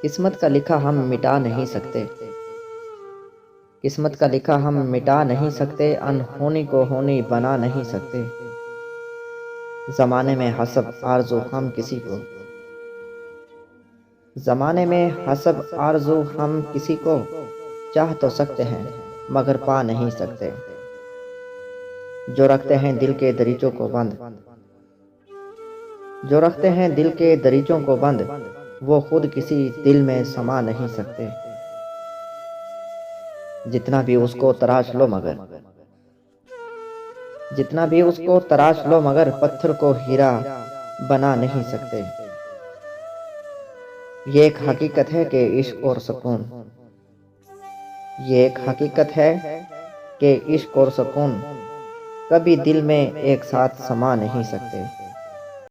किस्मत का लिखा हम मिटा नहीं सकते। किस्मत का लिखा हम मिटा नहीं सकते, अनहोनी को होनी बना नहीं सकते। ज़माने में हसब आरज़ू हम किसी को, ज़माने में हसब आरज़ू हम किसी को चाह तो सकते हैं मगर पा नहीं सकते। जो रखते हैं दिल के दरीचों को बंद, जो रखते हैं दिल के दरीचों को बंद, वो खुद किसी दिल में समा नहीं सकते। जितना भी उसको तराश लो मगर, जितना भी उसको तराश लो मगर पत्थर को हीरा बना नहीं सकते। ये एक हकीकत है कि इश्क और सुकून, ये एक हकीकत है कि इश्क और सुकून कभी दिल में एक साथ समा नहीं सकते।